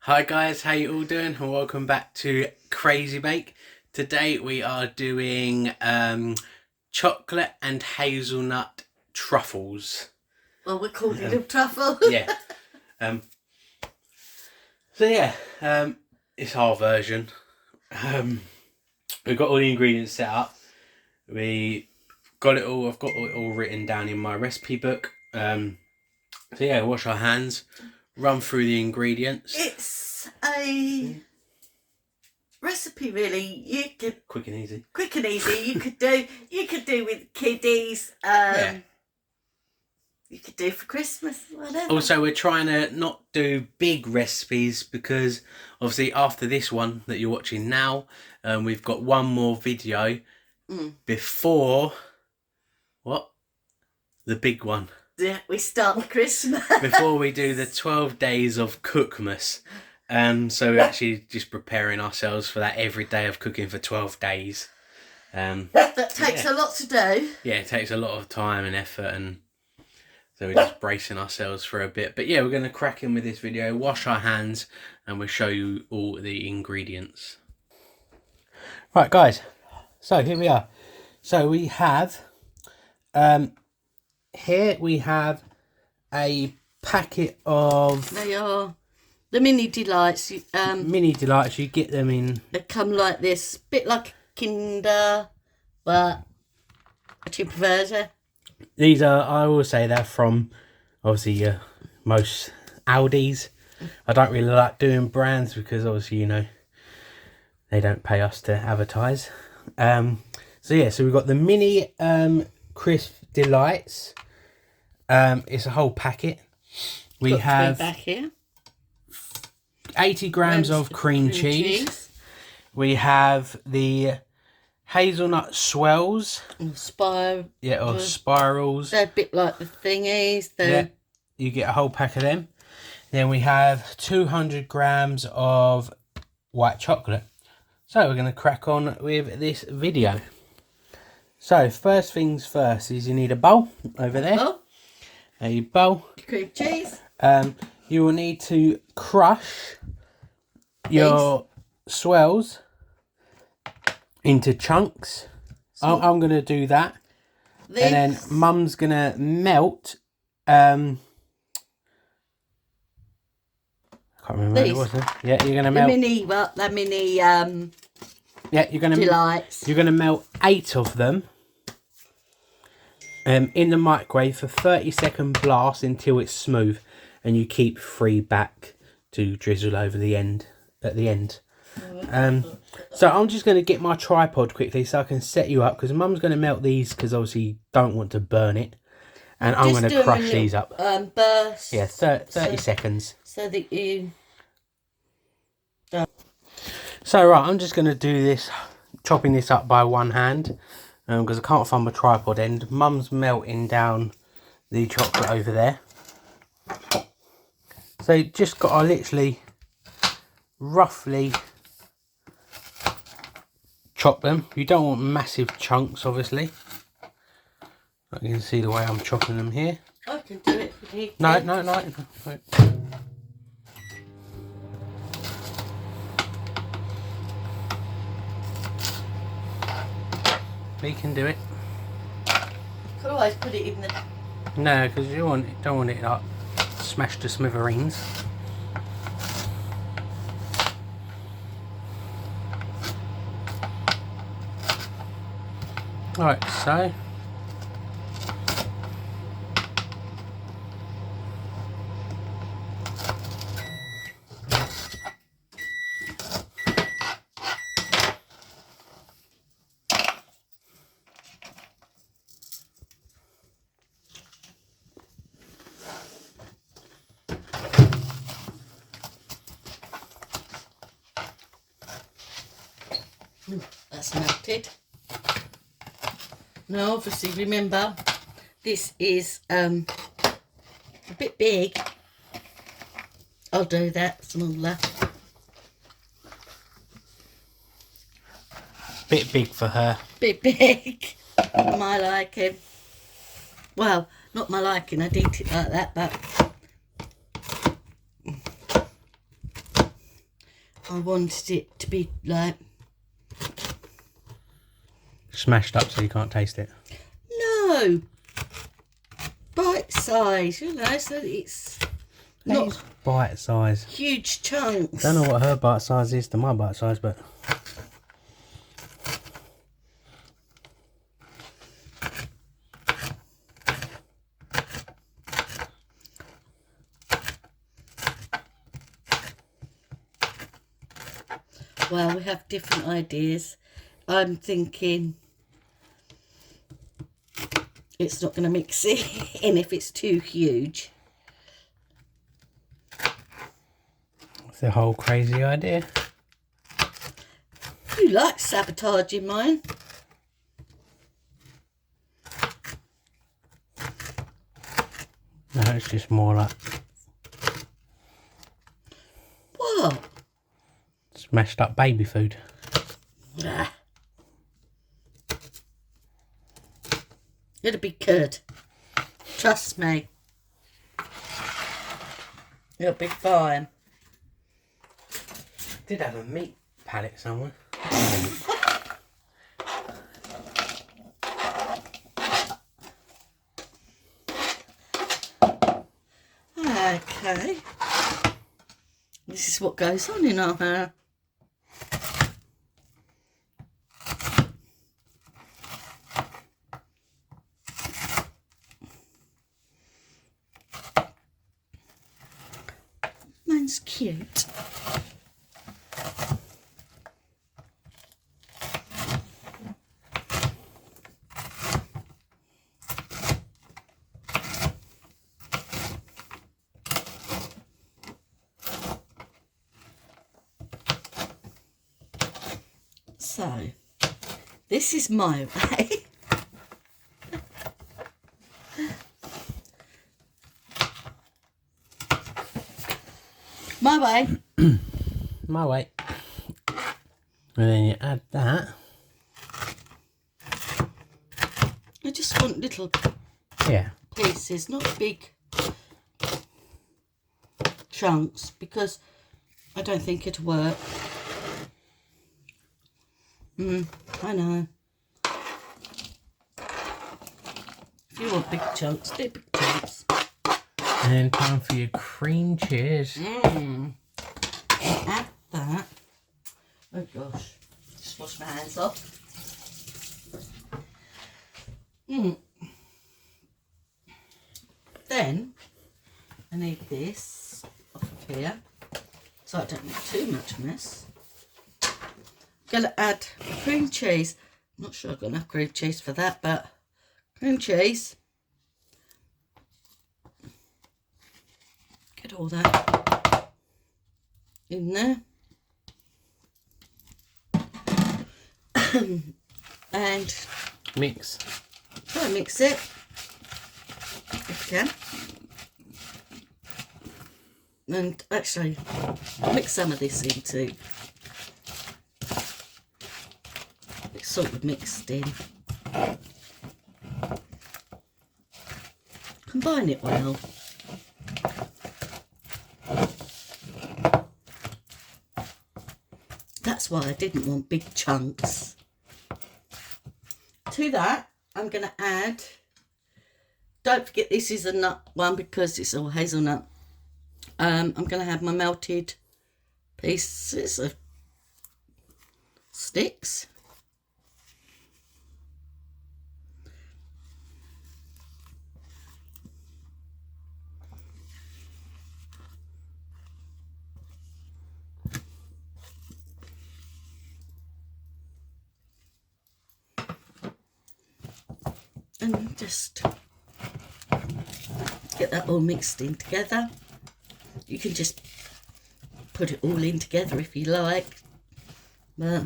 Hi guys, how you all doing? And welcome back to Crazy Bake. Today we are doing chocolate and hazelnut truffles. Well, we're calling them truffles. Yeah. It's our version. We've got all the ingredients set up. We got it all. I've got it all written down in my recipe book. Wash our hands. Run through the ingredients. It's a recipe, really. You could Quick and easy. You could do with kiddies. You could do for Christmas, whatever. Also, we're trying to not do big recipes because obviously after this one that you're watching now, we've got one more video before the big one. Yeah, we start Christmas. Before we do the 12 days of Cookmas. So we're actually just preparing ourselves for that every day of cooking for 12 days. That takes a lot to do. Yeah, it takes a lot of time and effort, and so we're just bracing ourselves for a bit. But yeah, we're going to crack in with this video, wash our hands, and we'll show you all the ingredients. Right, guys. So here we are. So we have... here we have a packet of... They are the mini delights. Mini delights. You get them in... They come like this, bit like a Kinder, but a cheaper version. These are, I will say, they're from obviously most Aldi's. I don't really like doing brands because obviously, you know, they don't pay us to advertise. So we've got the mini crisp delights. It's a whole packet. We have back here. 80 grams of cream cheese. We have the hazelnut swells. Or spirals. They're a bit like the thingies. Yeah, you get a whole pack of them. Then we have 200 grams of white chocolate. So we're going to crack on with this video. So first things first is you need a bowl over there. A bowl. Cream cheese. You will need to crush your swells into chunks. I'm going to do that. And then Mum's going to melt. I can't remember what it was. Yeah, you're going to melt. The mini yeah, you're going to delights. You're going to melt 8 of them. In the microwave for 30-second blast until it's smooth, and you keep 3 back to drizzle over the end at the end. So I'm just going to get my tripod quickly so I can set you up, because Mum's going to melt these because obviously you don't want to burn it, and I'm going to crush these up. Burst. Yeah, 30 seconds. So that you. So right, I'm just going to do this, chopping this up by one hand. Because I can't find my tripod end. Mum's melting down the chocolate over there. So just got to literally roughly chop them. You don't want massive chunks, obviously. You can see the way I'm chopping them here. I can do it for you. No. We can do it. You could always put it in the... No, because you don't want it like smashed to smithereens. Alright, so that's melted. Now obviously remember this is a bit big. I'll do that smaller. bit big for her. Bit big. My liking. Well, not my liking, I'd eat it like that, but I wanted it to be like... Smashed up so you can't taste it. No! Bite size, you know, so it's not Bite size. huge chunks. Don't know what her bite size is to my bite size, but... Well, we have different ideas. I'm thinking it's not going to mix it in if it's too huge. It's a whole crazy idea. You like sabotaging mine. No, it's just more like What? smashed up baby food. Ah. It'll be good. Trust me. It'll be fine. Did have a meat pallet somewhere. Okay. This is what goes on in our house. Mine's cute. So, this is my way. My way. My way. And then you add that. I just want little Yeah. pieces, not big chunks, because I don't think it'll work. I know. If you want big chunks, do big chunks. And then time for your cream cheese. Add that. Oh gosh. Just wash my hands off. Then I need this off of here, so I don't make too much mess. Gonna add cream cheese. I'm not sure I've got enough cream cheese for that, but cream cheese. Get all that in there. And Mix. try and mix it if you can. And actually mix some of this in too. It's sort of mixed in. Combine it well. That's why I didn't want big chunks. To that, I'm going to add, don't forget this is a nut one because it's all hazelnut. I'm going to have my melted pieces of sticks. And just get that all mixed in together. You can just put it all in together if you like, but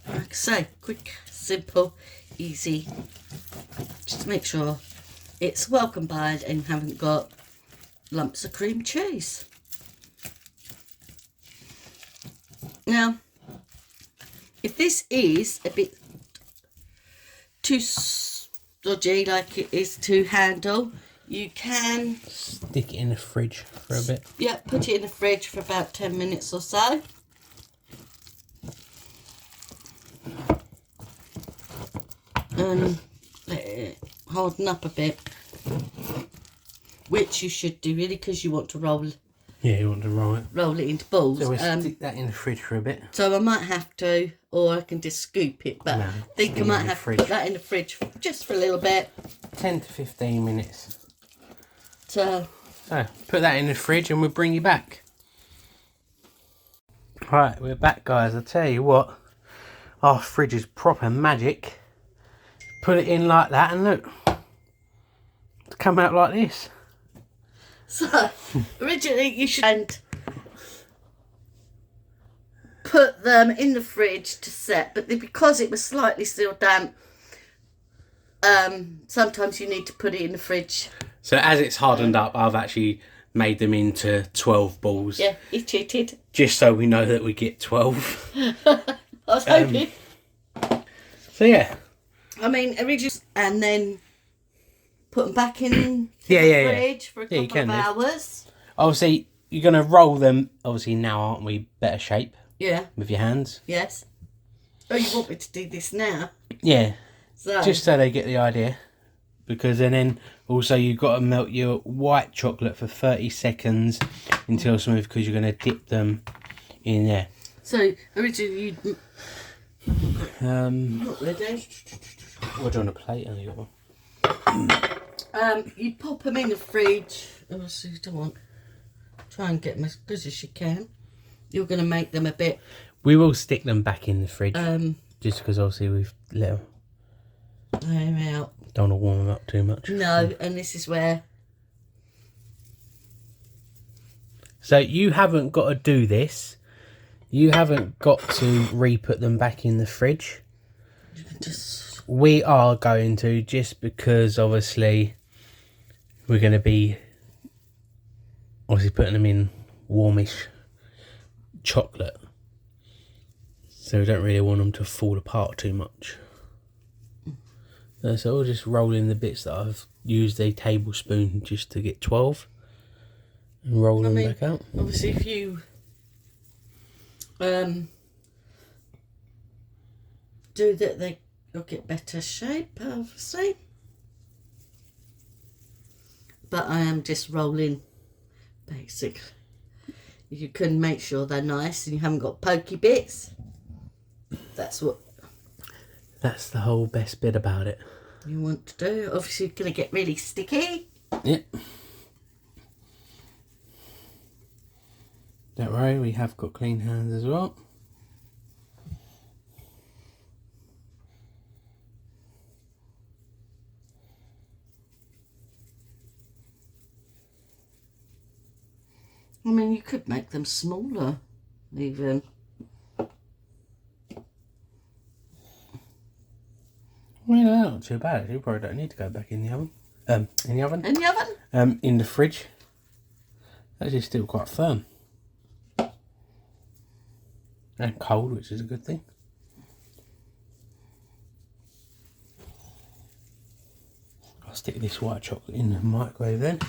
like I say, quick, simple, easy. Just make sure it's well combined and you haven't got lumps of cream cheese. Now, if this is a bit too dodgy, like it is to handle, you can stick it in the fridge for a bit. Yeah, put it in the fridge for about 10 minutes or so. And let it harden up a bit. Which you should do really, because you want to roll. Yeah, you want to roll it into balls. So we'll stick that in the fridge for a bit. So I might have to, or I can just scoop it, but No, I think I might have to put that in the fridge just for a little bit. 10 to 15 minutes. So put that in the fridge and we'll bring you back. Right, we're back, guys. I tell you what, our fridge is proper magic. Put it in like that and look, it's come out like this. So originally you should put them in the fridge to set, but because it was slightly still damp, sometimes you need to put it in the fridge. So as it's hardened up, I've actually made them into 12 balls. Yeah, he cheated. Just so we know that we get 12. I was hoping. So yeah. I mean, originally, and then put them back in the fridge for a couple of hours. Obviously, you're going to roll them, obviously now, aren't we, better shape? Yeah. With your hands? Yes. Oh, you want me to do this now? Yeah. So. Just so they get the idea. Because then also you've got to melt your white chocolate for 30 seconds until smooth, because you're going to dip them in there. So originally you'd... Not ready. What do you want a plate? Oh, you got one. You pop them in the fridge. Oh, so you don't want... Try and get them as good as you can. You're going to make them a bit... We will stick them back in the fridge. Just because obviously we've let them out. Don't want to warm them up too much. No, and this is where... So you haven't got to do this. You haven't got to re-put them back in the fridge. You can just... We are going to, just because obviously we're going to be obviously putting them in warmish chocolate. So we don't really want them to fall apart too much. So I'll just roll in the bits that I've used a tablespoon just to get 12 and roll them back out. Obviously, if you do that, they'll get better shape, obviously. But I am just rolling, basically. You can make sure they're nice and you haven't got pokey bits. That's the whole best bit about it. You want to do. Obviously, you're going to get really sticky. Yep. Don't worry, we have got clean hands as well. I mean, you could make them smaller, even. Well, they're not too bad. You probably don't need to go back in the oven. In the oven? In the oven? In the fridge. Actually still quite firm. And cold, which is a good thing. I'll stick this white chocolate in the microwave then.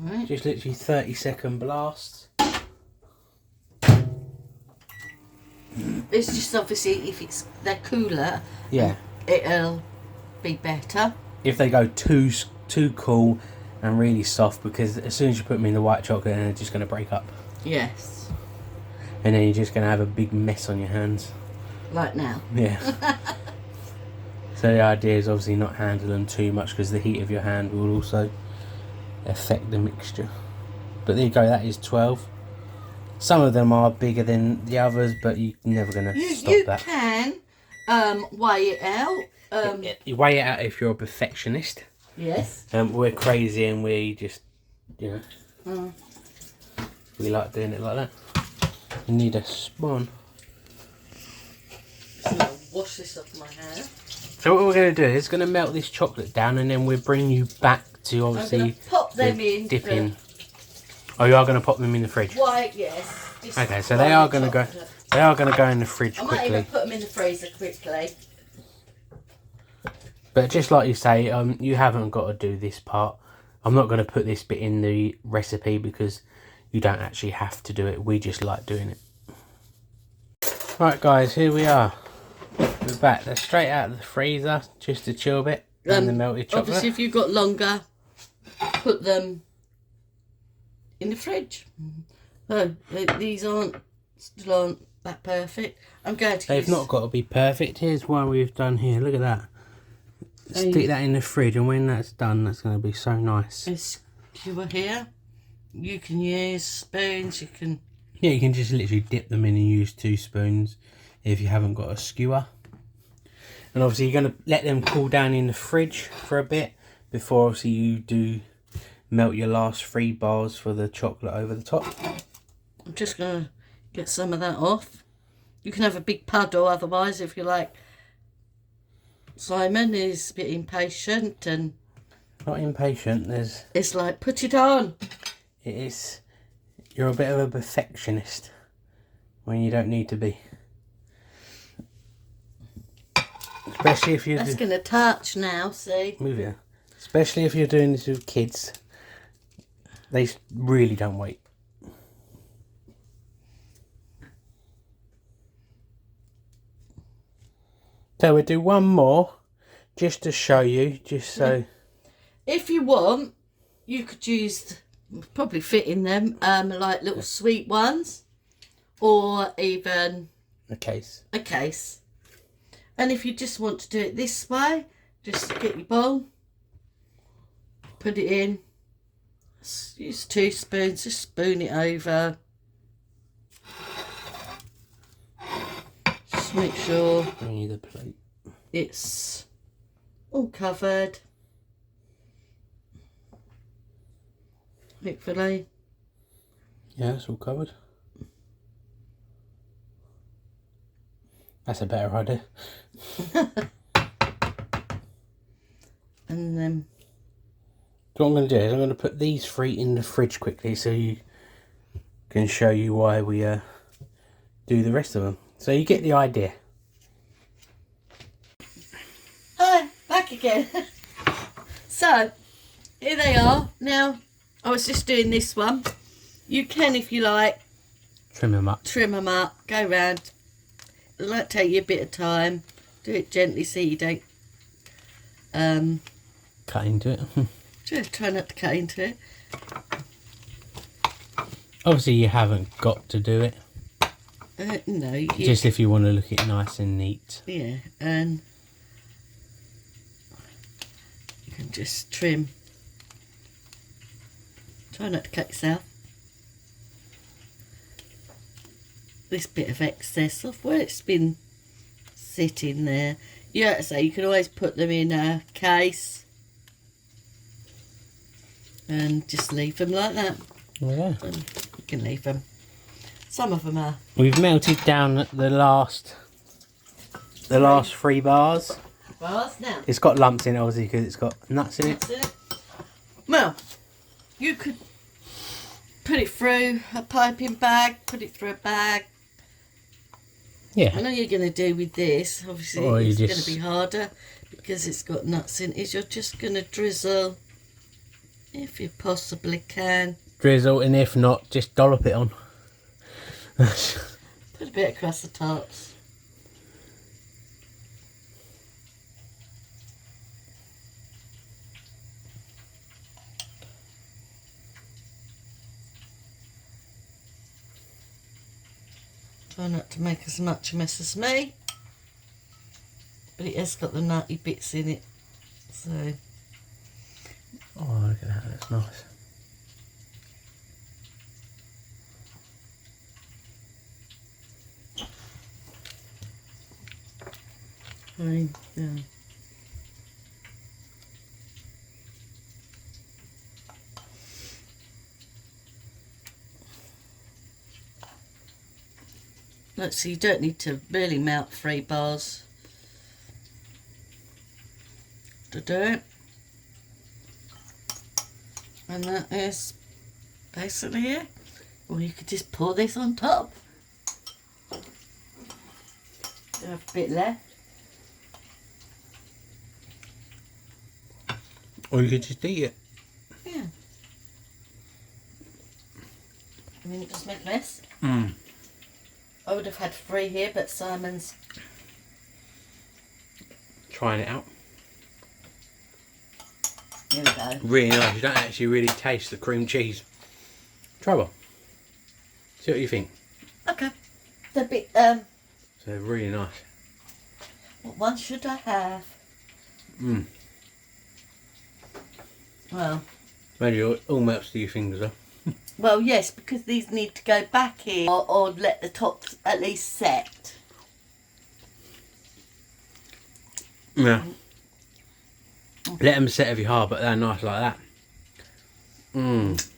Alright. Just literally 30-second blasts. It's just obviously if they're cooler, Yeah. It'll be better. If they go too cool and really soft, because as soon as you put them in the white chocolate, they're just going to break up. Yes. And then you're just going to have a big mess on your hands. Like now. Yeah. So the idea is obviously not handle them too much, because the heat of your hand will also affect the mixture. But there you go, that is 12. Some of them are bigger than the others, but you're never going to stop that. You can weigh it out. You weigh it out if you're a perfectionist. Yes. We're crazy and we just, you know, we like doing it like that. You need a spoon. So I'll wash this off my hair. So what we're going to do is going to melt this chocolate down, and then we'll bring you back to obviously I'm going to pop them in. Dipping. Oh, you are going to pop them in the fridge? White, yes. Okay, so they are going to go. They are going to go in the fridge I might quickly. even put them in the freezer quickly. But just like you say, you haven't got to do this part. I'm not going to put this bit in the recipe because you don't actually have to do it. We just like doing it. Right guys, here we are. We're back. They're straight out of the freezer, just to chill a bit. And the melted chocolate. Obviously, if you've got longer, put them in the fridge. Oh, these still aren't that perfect. I'm going to They've not got to be perfect. Here's one we've done here. Look at that. Stick that in the fridge, and when that's done, that's going to be so nice. A skewer here. You can use spoons. You can. Yeah, you can just literally dip them in and use 2 spoons if you haven't got a skewer. And obviously you're going to let them cool down in the fridge for a bit before obviously you do melt your last 3 bars for the chocolate over the top. I'm just going to get some of that off. You can have a big puddle otherwise if you like. Simon is a bit impatient and... Not impatient, It's like, put it on. It is... You're a bit of a perfectionist when you don't need to be. Especially if you're... That's going to touch now, see? Move it. Especially if you're doing this with kids. They really don't wait. So we'll do one more, just to show you, just so... If you want, you could use, probably fit in them, like little sweet ones, or even A case. a case. And if you just want to do it this way, just get your bowl, put it in, use 2 spoons, just spoon it over. Just make sure I need a plate. it's all covered. Hopefully. Yeah, it's all covered. That's a better idea. And then... So what I'm going to do is I'm going to put these 3 in the fridge quickly so you can show you why we do the rest of them. So you get the idea. Hi, back again. So, here they are. Now, I was just doing this one. You can, if you like, Trim them up. go round. It'll like take you a bit of time. Do it gently so you don't... Cut into it. Just try not to cut into it. Obviously you haven't got to do it. No, you... Just if you want to look it nice and neat. Yeah, and... You can just trim. Try not to cut yourself. This bit of excess off where it's been sitting there. Yeah, so you can always put them in a case and just leave them like that. Yeah. You can leave them. Some of them are. We've melted down the last 3 bars. Bars now. It's got lumps in it obviously because it's got nuts in it. That's it. Well, you could put it through a piping bag, put it through a bag. Yeah. I know you're going to do with this, obviously Or you it's going just- to be harder because it's got nuts in it. You're just going to drizzle, if you possibly can. Drizzle, and if not, just dollop it on. Put a bit across the tops. Try not to make as much mess as me, but it has got the nutty bits in it, so Oh, look at that, that's nice. fine. Yeah. Look, so you don't need to really melt 3 bars to do it. And that is basically it. Or you could just pour this on top. I have a bit left. Or you could just eat it. Yeah. I mean, it does make a mess. Mm. I would have had 3 here, but Simon's Trying it out. Here we go. Really nice. You don't actually really taste the cream cheese. Try one. See what you think. Okay. The bit, So really nice. what one should I have? Mm. Well, Maybe it all melts to your fingers though. well, yes, because these need to go back in or let the tops at least set. Yeah. Let them set if you hard, but they're nice like that. Mmm.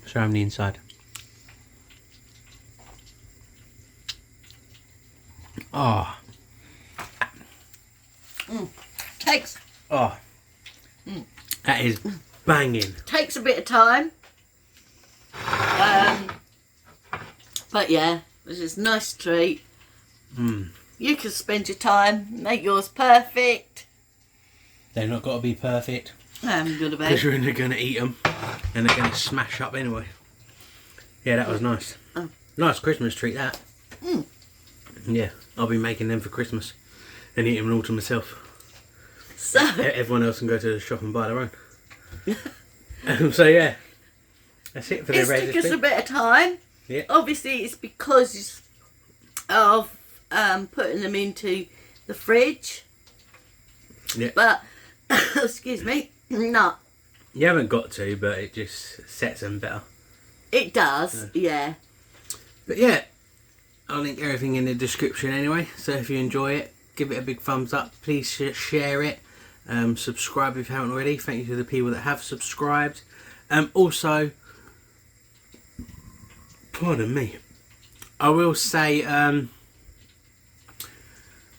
Show them the inside. Oh. Takes Oh. That is banging. takes a bit of time. But yeah, this is a nice treat. Mm. You can spend your time, make yours perfect. They're not got to be perfect. I'm good about Because it. you're only going to eat them and they're going to smash up anyway. Yeah, that was nice. Oh. Nice Christmas treat, that. Mm. Yeah, I'll be making them for Christmas and eating them all to myself. So, Everyone else can go to the shop and buy their own. So yeah, that's it for the it's took us a recipe. bit of time. Yeah. Obviously, it's because of putting them into the fridge. Yeah. But, excuse me, no, You haven't got to, but it just sets them better. it does, yeah. But yeah, I'll link everything in the description anyway. So if you enjoy it, give it a big thumbs up. Please share it. Subscribe if you haven't already. Thank you to the people that have subscribed. Also, pardon me, I will say, I'll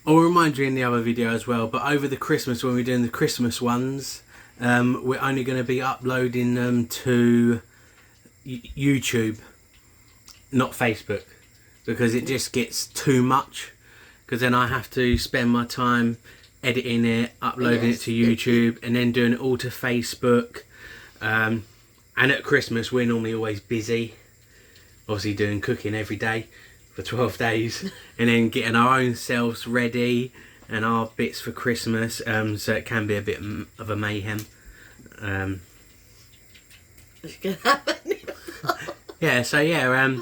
remind you in the other video as well, but over the Christmas, when we're doing the Christmas ones, we're only going to be uploading them to YouTube, not Facebook, because it just gets too much, because then I have to spend my time editing it, uploading it to YouTube, and then doing it all to Facebook. And at Christmas we're normally always busy, obviously doing cooking every day for 12 days and then getting our own selves ready and our bits for Christmas, so it can be a bit of a mayhem. What's going to happen? Yeah, so yeah,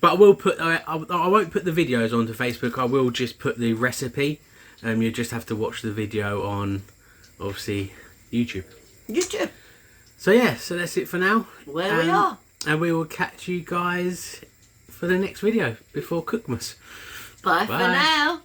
but I will put, I won't put the videos onto Facebook, I will just put the recipe. You just have to watch the video on, obviously, YouTube. YouTube. So yeah, so that's it for now. Where we are. And we will catch you guys for the next video before Cookmas. Bye for Bye. now.